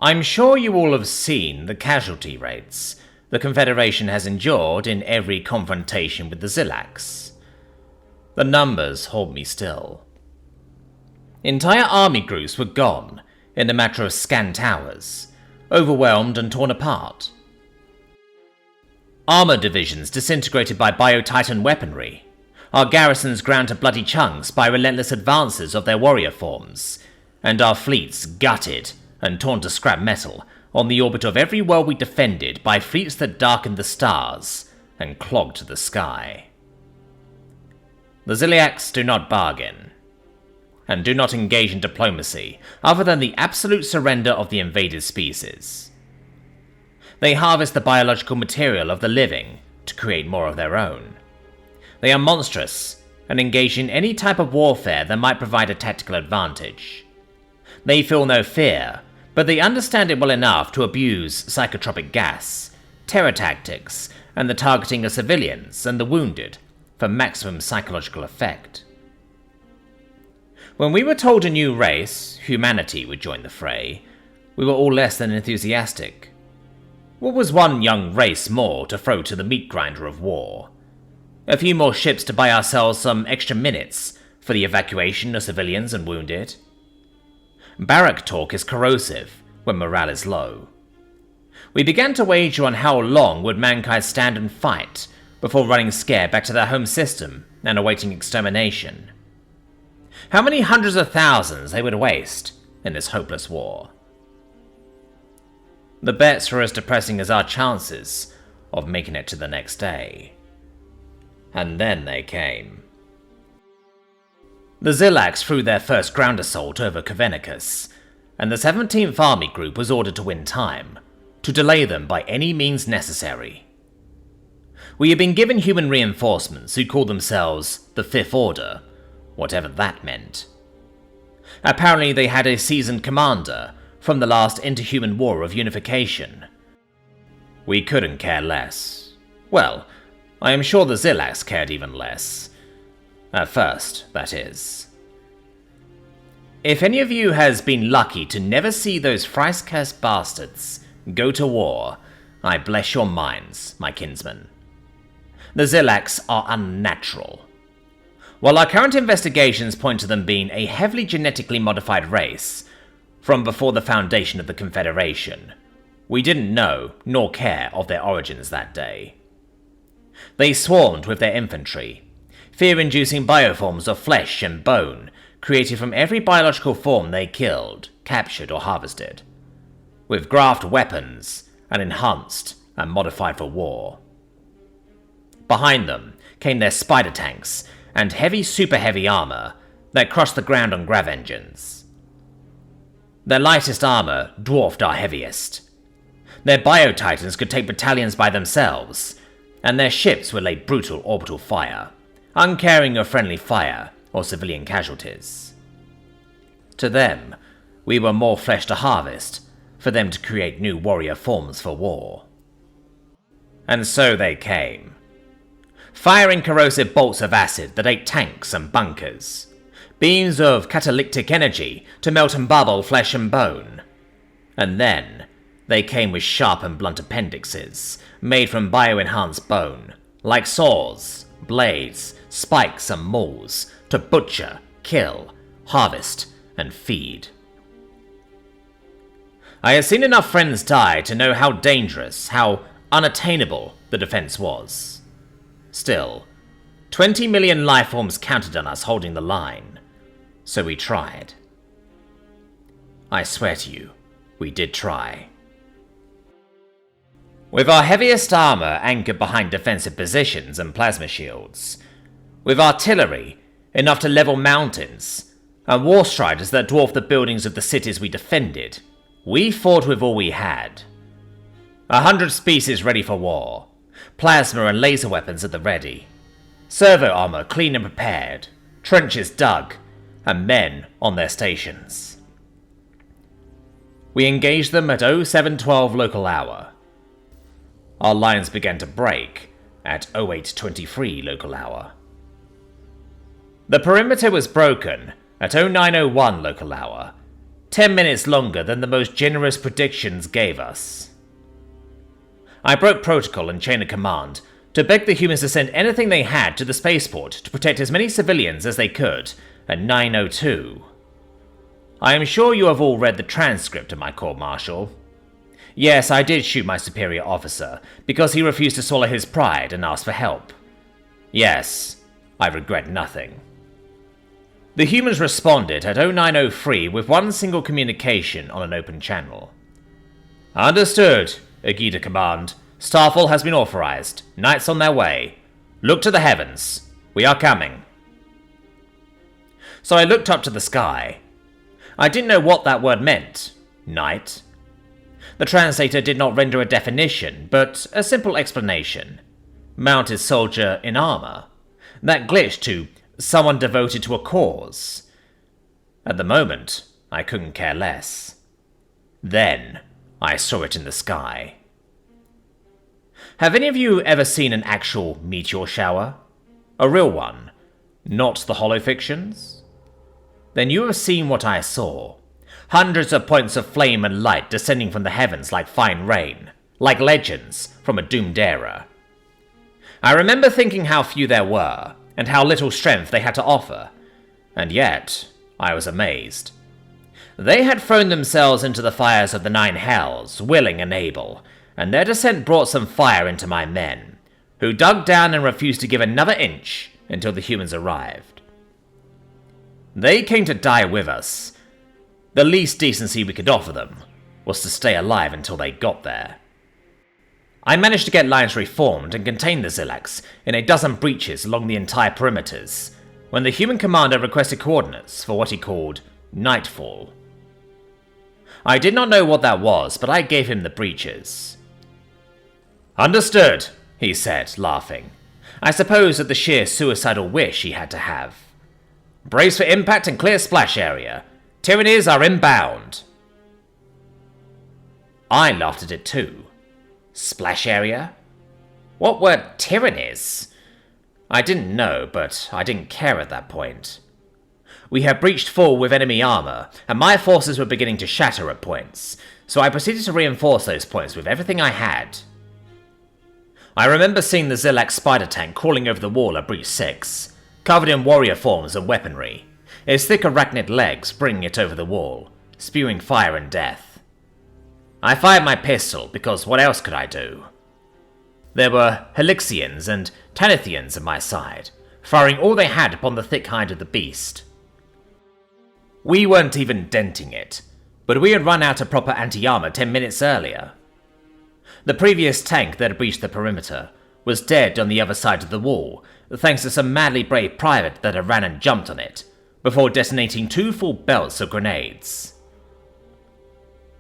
I'm sure you all have seen the casualty rates the Confederation has endured in every confrontation with the Xilax. The numbers hold me still. Entire army groups were gone in a matter of scant hours, overwhelmed and torn apart. Armor divisions disintegrated by biotitan weaponry, our garrisons ground to bloody chunks by relentless advances of their warrior forms, and our fleets gutted and torn to scrap metal on the orbit of every world we defended by fleets that darkened the stars and clogged the sky. The Xilax do not bargain, and do not engage in diplomacy other than the absolute surrender of the invaded species. They harvest the biological material of the living to create more of their own. They are monstrous and engage in any type of warfare that might provide a tactical advantage. They feel no fear, but they understand it well enough to abuse psychotropic gas, terror tactics, and the targeting of civilians and the wounded for maximum psychological effect. When we were told a new race, humanity, would join the fray, we were all less than enthusiastic. What was one young race more to throw to the meat grinder of war? A few more ships to buy ourselves some extra minutes for the evacuation of civilians and wounded? Barrack talk is corrosive when morale is low. We began to wager on how long would mankind stand and fight before running scared back to their home system and awaiting extermination. How many hundreds of thousands they would waste in this hopeless war. The bets were as depressing as our chances of making it to the next day. And then they came. The Xilax threw their first ground assault over Covenacus, and the 17th Army Group was ordered to win time, to delay them by any means necessary. We had been given human reinforcements who called themselves the Fifth Order, whatever that meant. Apparently they had a seasoned commander from the last interhuman war of unification. We couldn't care less. Well, I am sure the Xilax cared even less. At first, that is. If any of you has been lucky to never see those thrice-cursed bastards go to war, I bless your minds, my kinsmen. The Xilax are unnatural. While our current investigations point to them being a heavily genetically modified race from before the foundation of the Confederation, we didn't know nor care of their origins that day. They swarmed with their infantry, fear-inducing bioforms of flesh and bone created from every biological form they killed, captured, or harvested, with graft weapons and enhanced and modified for war. Behind them came their spider tanks and heavy super heavy armor that crushed the ground on grav engines. Their lightest armor dwarfed our heaviest. Their biotitans could take battalions by themselves, and their ships would lay brutal orbital fire, uncaring of friendly fire or civilian casualties. To them, we were more flesh to harvest, for them to create new warrior forms for war. And so they came, firing corrosive bolts of acid that ate tanks and bunkers, beams of catalytic energy to melt and bubble flesh and bone. And then, they came with sharp and blunt appendixes, made from bio-enhanced bone, like saws, blades, spikes and mauls, to butcher, kill, harvest, and feed. I had seen enough friends die to know how dangerous, how unattainable the defense was. Still, 20 million lifeforms counted on us holding the line, so we tried. I swear to you, we did try. With our heaviest armor anchored behind defensive positions and plasma shields, with artillery enough to level mountains, and war striders that dwarfed the buildings of the cities we defended, we fought with all we had. 100 species ready for war, plasma and laser weapons at the ready, servo armor clean and prepared, trenches dug, and men on their stations. We engaged them at 0712 local hour. Our lines began to break at 0823 local hour. The perimeter was broken at 0901 local hour, 10 minutes longer than the most generous predictions gave us. I broke protocol and chain of command to beg the humans to send anything they had to the spaceport to protect as many civilians as they could at 9:02. I am sure you have all read the transcript of my court-martial. Yes, I did shoot my superior officer because he refused to swallow his pride and ask for help. Yes, I regret nothing. The humans responded at 09:03 with one single communication on an open channel. Understood, Agita Command. Starfall has been authorized. Knights on their way. Look to the heavens. We are coming. So I looked up to the sky. I didn't know what that word meant. Knight. The translator did not render a definition, but a simple explanation. Mounted soldier in armor. That glitched to someone devoted to a cause. At the moment, I couldn't care less. Then, I saw it in the sky. Have any of you ever seen an actual meteor shower? A real one, not the holofictions? Then you have seen what I saw. Hundreds of points of flame and light descending from the heavens like fine rain, like legends from a doomed era. I remember thinking how few there were, and how little strength they had to offer, and yet I was amazed. They had thrown themselves into the fires of the 9 hells, willing and able, and their descent brought some fire into my men, who dug down and refused to give another inch until the humans arrived. They came to die with us. The least decency we could offer them was to stay alive until they got there. I managed to get lines reformed and contain the Xilax in a dozen breaches along the entire perimeters, when the human commander requested coordinates for what he called Nightfall. I did not know what that was, but I gave him the breaches. Understood, he said, laughing. I suppose at the sheer suicidal wish he had to have. Brace for impact and clear splash area. Tyrannies are inbound. I laughed at it too. Splash area? What were tyrannies? I didn't know, but I didn't care at that point. We had breached full with enemy armor, and my forces were beginning to shatter at points, so I proceeded to reinforce those points with everything I had. I remember seeing the Xilax spider tank crawling over the wall at Breach 6, covered in warrior forms and weaponry, its thick arachnid legs bringing it over the wall, spewing fire and death. I fired my pistol, because what else could I do? There were Helixians and Tanithians at my side, firing all they had upon the thick hide of the beast. We weren't even denting it, but we had run out of proper anti-armor 10 minutes earlier. The previous tank that had breached the perimeter was dead on the other side of the wall, thanks to some madly brave private that had ran and jumped on it, before detonating 2 full belts of grenades.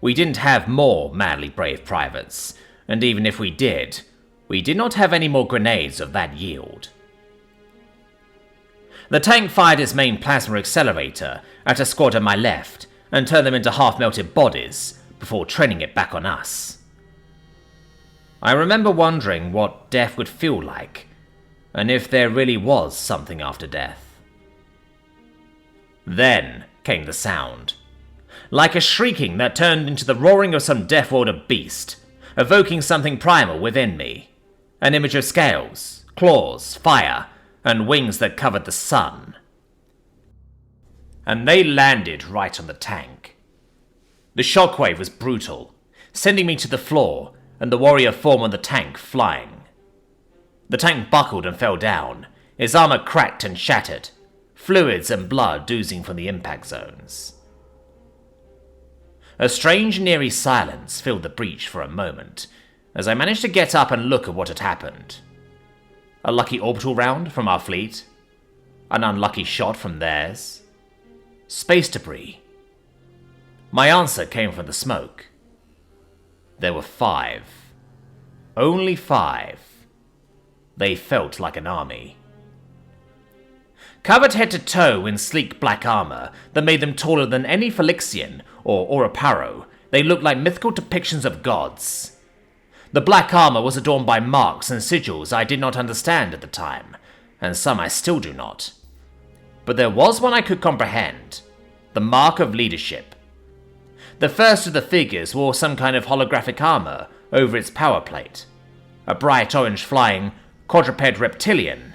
We didn't have more madly brave privates, and even if we did not have any more grenades of that yield. The tank fired its main plasma accelerator at a squad on my left, and turned them into half-melted bodies, before training it back on us. I remember wondering what death would feel like, and if there really was something after death. Then came the sound. Like a shrieking that turned into the roaring of some death-ordered beast, evoking something primal within me. An image of scales, claws, fire, and wings that covered the sun. And they landed right on the tank. The shockwave was brutal, sending me to the floor, and the warrior form on the tank flying. The tank buckled and fell down, its armor cracked and shattered, fluids and blood oozing from the impact zones. A strange and eerie silence filled the breach for a moment, as I managed to get up and look at what had happened. A lucky orbital round from our fleet? An unlucky shot from theirs? Space debris? My answer came from the smoke. There were 5. Only 5. They felt like an army. Covered head to toe in sleek black armor that made them taller than any Helixian or Oraparo, they looked like mythical depictions of gods. The black armor was adorned by marks and sigils I did not understand at the time, and some I still do not. But there was one I could comprehend. The mark of leadership. The first of the figures wore some kind of holographic armor over its power plate, a bright orange flying quadruped reptilian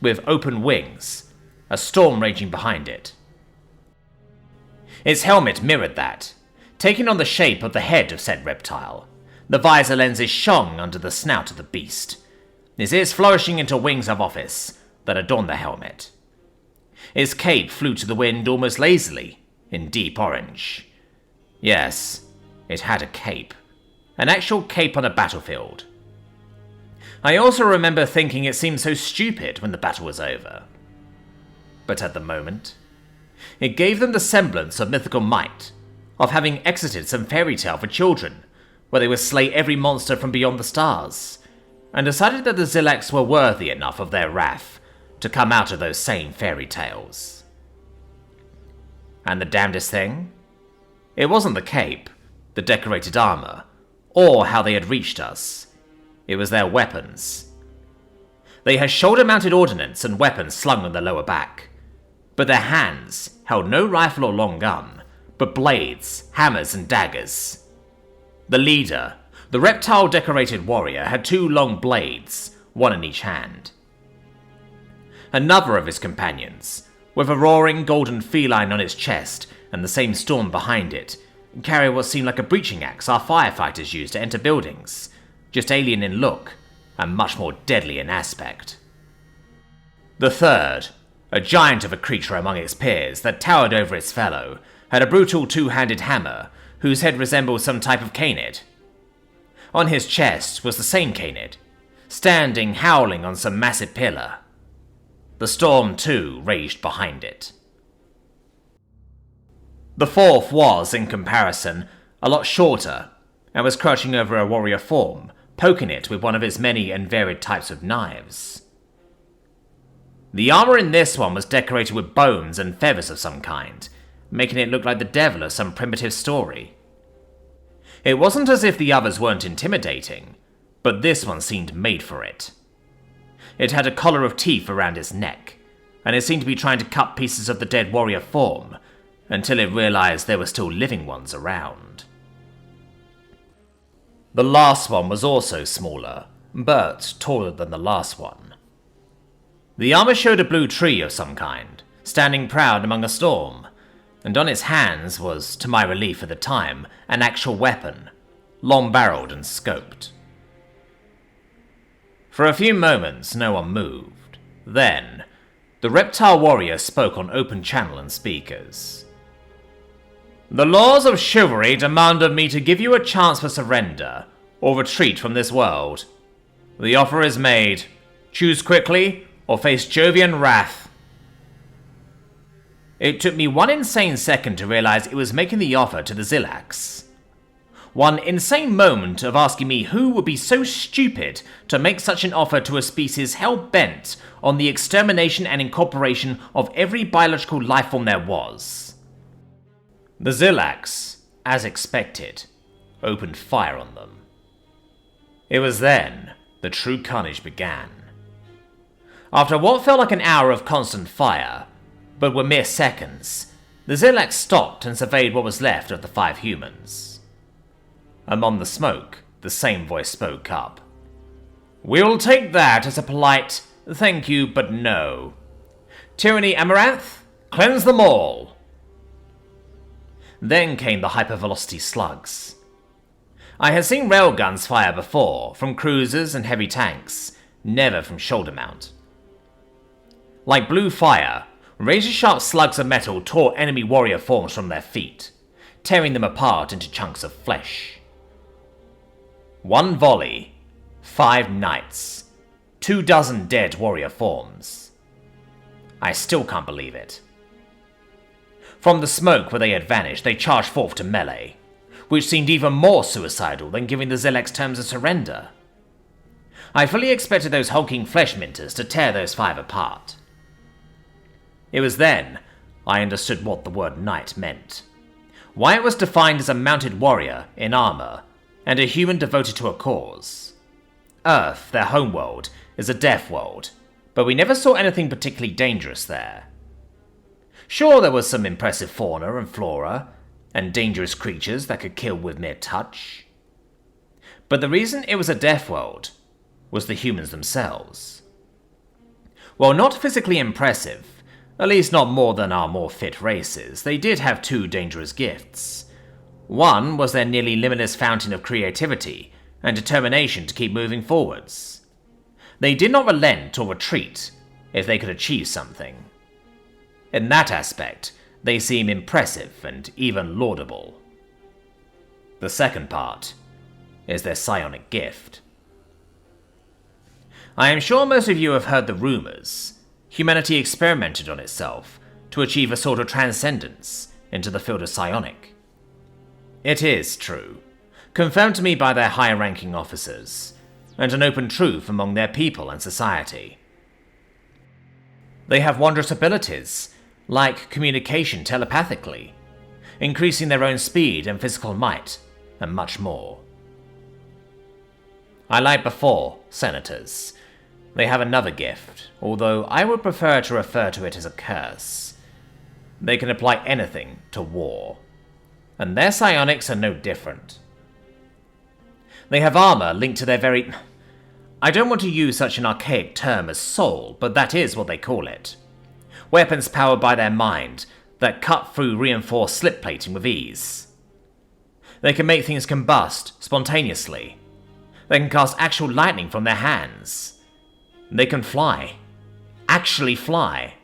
with open wings, a storm raging behind it. Its helmet mirrored that, taking on the shape of the head of said reptile. The visor lenses shone under the snout of the beast, his ears flourishing into wings of office that adorned the helmet. His cape flew to the wind almost lazily, in deep orange. Yes, it had a cape. An actual cape on a battlefield. I also remember thinking it seemed so stupid when the battle was over. But at the moment, it gave them the semblance of mythical might, of having exited some fairy tale for children, where they would slay every monster from beyond the stars, and decided that the Xilax were worthy enough of their wrath to come out of those same fairy tales. And the damnedest thing? It wasn't the cape, the decorated armor, or how they had reached us. It was their weapons. They had shoulder-mounted ordnance and weapons slung on their lower back, but their hands held no rifle or long gun, but blades, hammers, and daggers. The leader, the reptile-decorated warrior, had 2 long blades, one in each hand. Another of his companions, with a roaring golden feline on its chest and the same storm behind it, carried what seemed like a breaching axe our firefighters use to enter buildings, just alien in look and much more deadly in aspect. The third, a giant of a creature among its peers that towered over its fellow, had a brutal 2-handed hammer whose head resembled some type of canid. On his chest was the same canid, standing howling on some massive pillar. The storm, too, raged behind it. The fourth was, in comparison, a lot shorter, and was crouching over a warrior form, poking it with one of its many and varied types of knives. The armor in this one was decorated with bones and feathers of some kind, making it look like the devil of some primitive story. It wasn't as if the others weren't intimidating, but this one seemed made for it. It had a collar of teeth around its neck, and it seemed to be trying to cut pieces of the dead warrior form, until it realized there were still living ones around. The last one was also smaller, but taller than the last one. The armor showed a blue tree of some kind, standing proud among a storm, and on its hands was, to my relief at the time, an actual weapon, long-barreled and scoped. For a few moments no one moved. Then, the reptile warrior spoke on open channel and speakers. "The laws of chivalry demand of me to give you a chance for surrender, or retreat from this world. The offer is made. Choose quickly, or face Jovian wrath." It took me one insane second to realize it was making the offer to the Xilax. One insane moment of asking me who would be so stupid to make such an offer to a species hell-bent on the extermination and incorporation of every biological lifeform there was. The Xilax, as expected, opened fire on them. It was then the true carnage began. After what felt like an hour of constant fire, but were mere seconds, the Xilax stopped and surveyed what was left of the 5 humans. Among the smoke, the same voice spoke up. "We'll take that as a polite, thank you, but no. Tyranny-Amaranth, cleanse them all." Then came the hypervelocity slugs. I had seen railguns fire before, from cruisers and heavy tanks, never from shoulder mount. Like blue fire, razor-sharp slugs of metal tore enemy warrior forms from their feet, tearing them apart into chunks of flesh. One volley, 5 knights, 24 dead warrior forms. I still can't believe it. From the smoke where they had vanished, they charged forth to melee, which seemed even more suicidal than giving the Xilax terms of surrender. I fully expected those hulking flesh minters to tear those 5 apart. It was then I understood what the word knight meant, why it was defined as a mounted warrior in armor, and a human devoted to a cause. Earth, their homeworld, is a death world, but we never saw anything particularly dangerous there. Sure, there was some impressive fauna and flora, and dangerous creatures that could kill with mere touch. But the reason it was a death world was the humans themselves. While not physically impressive, at least not more than our more fit races, they did have two dangerous gifts. One was their nearly limitless fountain of creativity and determination to keep moving forwards. They did not relent or retreat if they could achieve something. In that aspect, they seem impressive and even laudable. The second part is their psionic gift. I am sure most of you have heard the rumors. Humanity experimented on itself to achieve a sort of transcendence into the field of psionic. It is true, confirmed to me by their higher-ranking officers, and an open truth among their people and society. They have wondrous abilities, like communication telepathically, increasing their own speed and physical might, and much more. I lied before, senators. They have another gift, although I would prefer to refer to it as a curse. They can apply anything to war, and their psionics are no different. They have armor linked to their very... I don't want to use such an archaic term as soul, but that is what they call it. Weapons powered by their mind that cut through reinforced slip plating with ease. They can make things combust spontaneously. They can cast actual lightning from their hands. They can fly. Actually fly.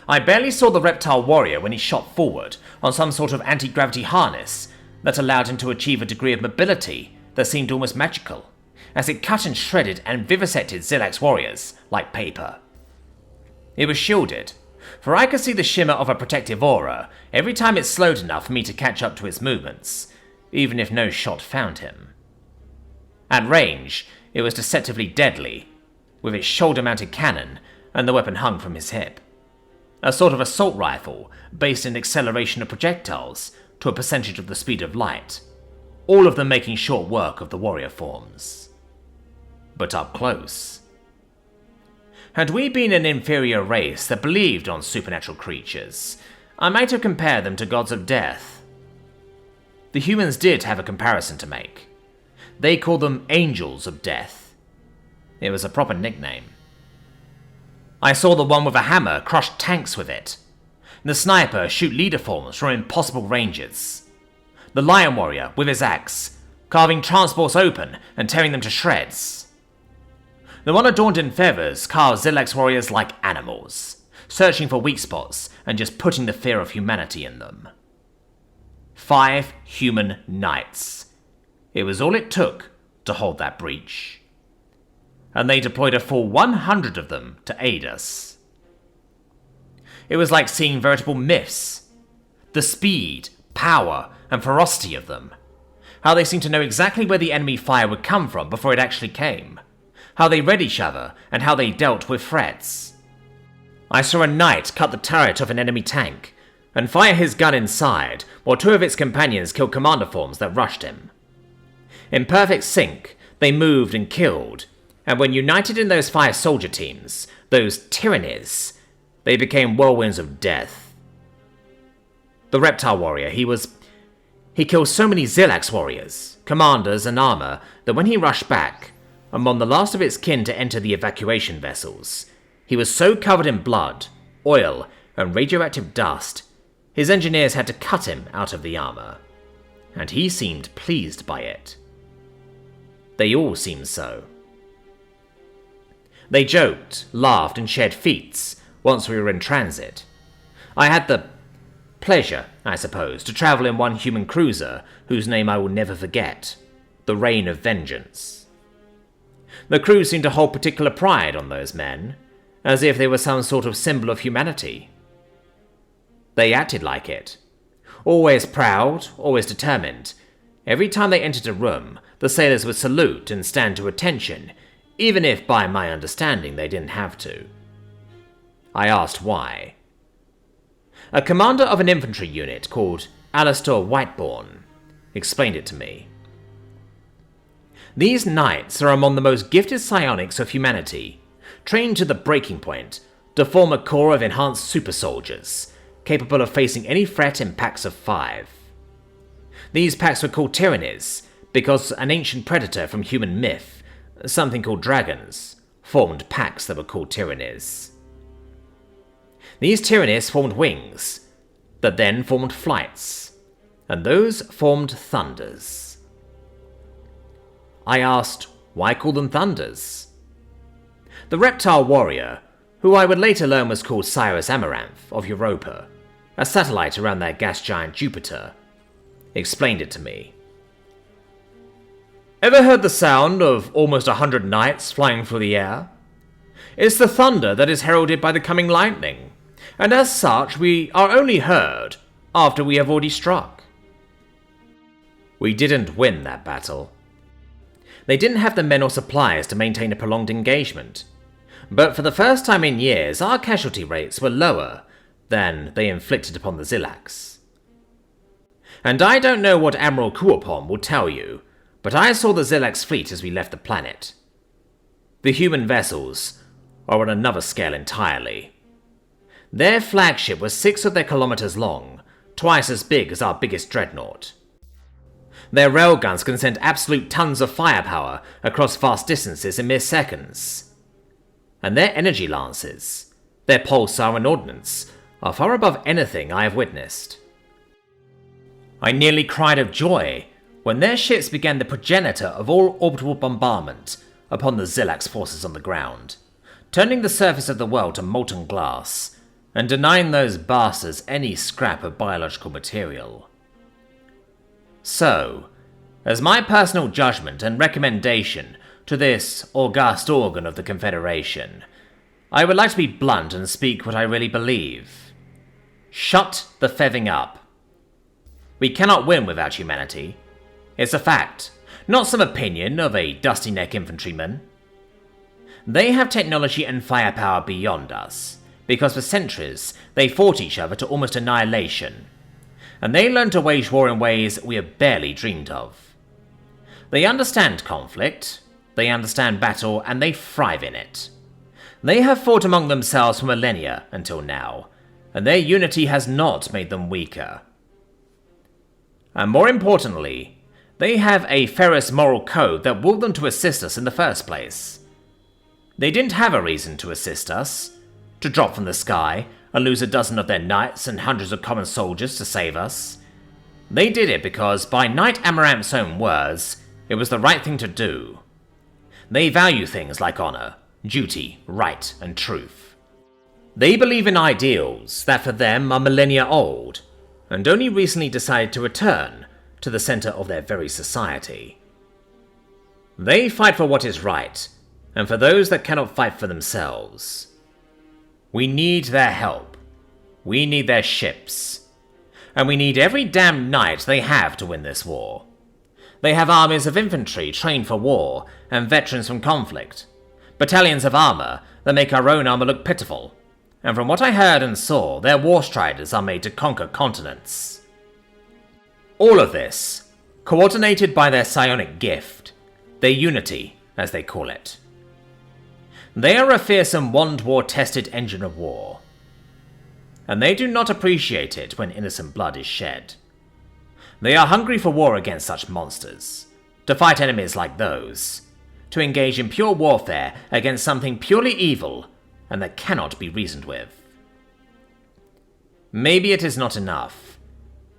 I barely saw the reptile warrior when he shot forward on some sort of anti-gravity harness that allowed him to achieve a degree of mobility that seemed almost magical, as it cut and shredded and vivisected Xilax warriors like paper. It was shielded, for I could see the shimmer of a protective aura every time it slowed enough for me to catch up to its movements, even if no shot found him. At range, it was deceptively deadly, with its shoulder-mounted cannon and the weapon hung from his hip. A sort of assault rifle based in acceleration of projectiles to a percentage of the speed of light, all of them making short work of the warrior forms. But up close. Had we been an inferior race that believed on supernatural creatures, I might have compared them to gods of death. The humans did have a comparison to make. They called them angels of death. It was a proper nickname. I saw the one with a hammer crush tanks with it. The sniper shoot leader forms from impossible ranges. The lion warrior with his axe, carving transports open and tearing them to shreds. The one adorned in feathers carves Xilax warriors like animals, searching for weak spots and just putting the fear of humanity in them. 5 human knights. It was all it took to hold that breach. And they deployed a full 100 of them to aid us. It was like seeing veritable myths. The speed, power, and ferocity of them. How they seemed to know exactly where the enemy fire would come from before it actually came. How they read each other, and how they dealt with threats. I saw a knight cut the turret of an enemy tank, and fire his gun inside, while 2 of its companions killed commander forms that rushed him. In perfect sync, they moved and killed, and when united in those 5 soldier teams, those tyrannies, they became whirlwinds of death. The reptile warrior, he killed so many Xilax warriors, commanders and armor, that when he rushed back, among the last of its kin to enter the evacuation vessels, he was so covered in blood, oil, and radioactive dust, his engineers had to cut him out of the armor. And he seemed pleased by it. They all seemed so. They joked, laughed, and shared feats once we were in transit. I had the pleasure, I suppose, to travel in one human cruiser whose name I will never forget, the Reign of Vengeance. The crew seemed to hold particular pride on those men, as if they were some sort of symbol of humanity. They acted like it. Always proud, always determined. Every time they entered a room, the sailors would salute and stand to attention, even if by my understanding they didn't have to. I asked why. A commander of an infantry unit called Alistair Whiteborn explained it to me. These knights are among the most gifted psionics of humanity, trained to the breaking point to form a corps of enhanced super soldiers, capable of facing any threat in packs of 5. These packs were called tyrannies because an ancient predator from human myth, something called dragons, formed packs that were called tyrannies. These tyrannies formed wings, that then formed flights, and those formed thunders. I asked, why call them thunders? The reptile warrior, who I would later learn was called Primarch-Amaranth of Europa, a satellite around their gas giant Jupiter, explained it to me. Ever heard the sound of almost 100 knights flying through the air? It's the thunder that is heralded by the coming lightning, and as such we are only heard after we have already struck. We didn't win that battle. They didn't have the men or supplies to maintain a prolonged engagement, but for the first time in years our casualty rates were lower than they inflicted upon the Xilax. And I don't know what Admiral Kuopon will tell you, but I saw the Xilax fleet as we left the planet. The human vessels are on another scale entirely. Their flagship was 6 of their kilometers long, twice as big as our biggest dreadnought. Their railguns can send absolute tons of firepower across vast distances in mere seconds. And their energy lances, their pulsar and ordnance, are far above anything I have witnessed. I nearly cried of joy when their ships began the progenitor of all orbital bombardment upon the Xilax forces on the ground, turning the surface of the world to molten glass, and denying those bastards any scrap of biological material. So, as my personal judgment and recommendation to this august organ of the Confederation, I would like to be blunt and speak what I really believe. Shut the feving up. We cannot win without humanity. It's a fact, not some opinion of a dusty-neck infantryman. They have technology and firepower beyond us, because for centuries they fought each other to almost annihilation, and they learned to wage war in ways we have barely dreamed of. They understand conflict, they understand battle, and they thrive in it. They have fought among themselves for millennia until now, and their unity has not made them weaker. And more importantly, they have a ferrous moral code that willed them to assist us in the first place. They didn't have a reason to assist us, to drop from the sky and lose a dozen of their knights and hundreds of common soldiers to save us. They did it because, by Knight Amaranth's own words, it was the right thing to do. They value things like honor, duty, right, and truth. They believe in ideals that for them are millennia old, and only recently decided to return to the center of their very society. They fight for what is right, and for those that cannot fight for themselves. We need their help. We need their ships. And we need every damn knight they have to win this war. They have armies of infantry trained for war and veterans from conflict, battalions of armor that make our own armor look pitiful, and from what I heard and saw, their war striders are made to conquer continents. All of this, coordinated by their psionic gift, their unity, as they call it. They are a fearsome wand war-tested engine of war, and they do not appreciate it when innocent blood is shed. They are hungry for war against such monsters, to fight enemies like those, to engage in pure warfare against something purely evil and that cannot be reasoned with. Maybe it is not enough.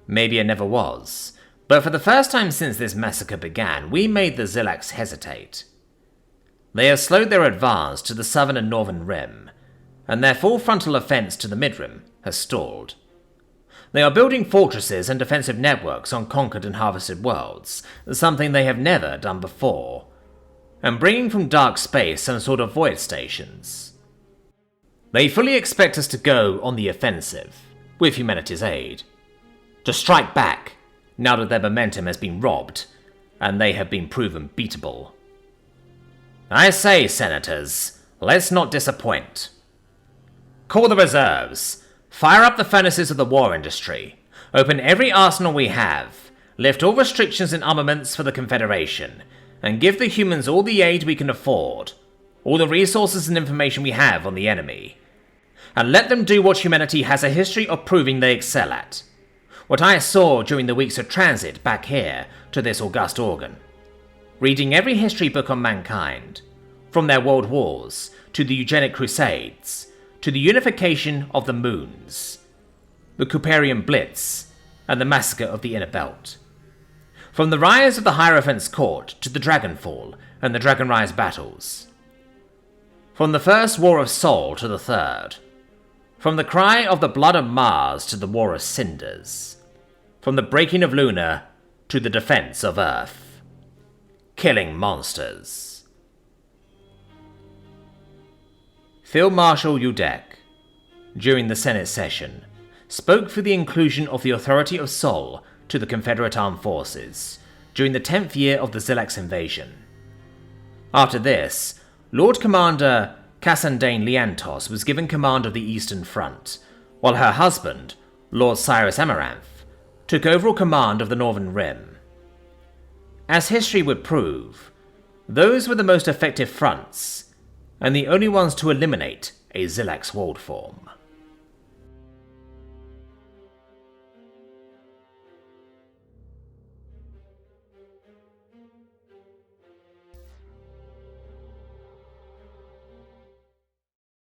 Maybe it never was. But for the first time since this massacre began, we made the Xilax hesitate. They have slowed their advance to the southern and northern rim, and their full frontal offense to the mid-rim has stalled. They are building fortresses and defensive networks on conquered and harvested worlds, something they have never done before, and bringing from dark space some sort of void stations. They fully expect us to go on the offensive, with humanity's aid, to strike back now that their momentum has been robbed, and they have been proven beatable. I say, senators, let's not disappoint. Call the reserves, fire up the furnaces of the war industry, open every arsenal we have, lift all restrictions and armaments for the Confederation, and give the humans all the aid we can afford, all the resources and information we have on the enemy. and let them do what humanity has a history of proving they excel at. What I saw during the weeks of transit back here to this august organ. Reading every history book on mankind, from their world wars, to the eugenic crusades, to the unification of the moons, the Cooperian Blitz, and the massacre of the Inner Belt. From the rise of the Hierophant's court to the Dragonfall and the Dragonrise battles. From the First War of Sol to the Third. From the cry of the blood of Mars to the War of Cinders. From the breaking of Luna to the defense of Earth. Killing monsters. Field Marshal Udek, during the Senate session, spoke for the inclusion of the authority of Sol to the Confederate Armed Forces during the 10th year of the Xilax invasion. After this, Lord Commander Cassandane Liantos was given command of the Eastern Front, while her husband, Lord Cyrus Amaranth, took overall command of the Northern Rim. As history would prove, those were the most effective fronts, and the only ones to eliminate a Xilax world form.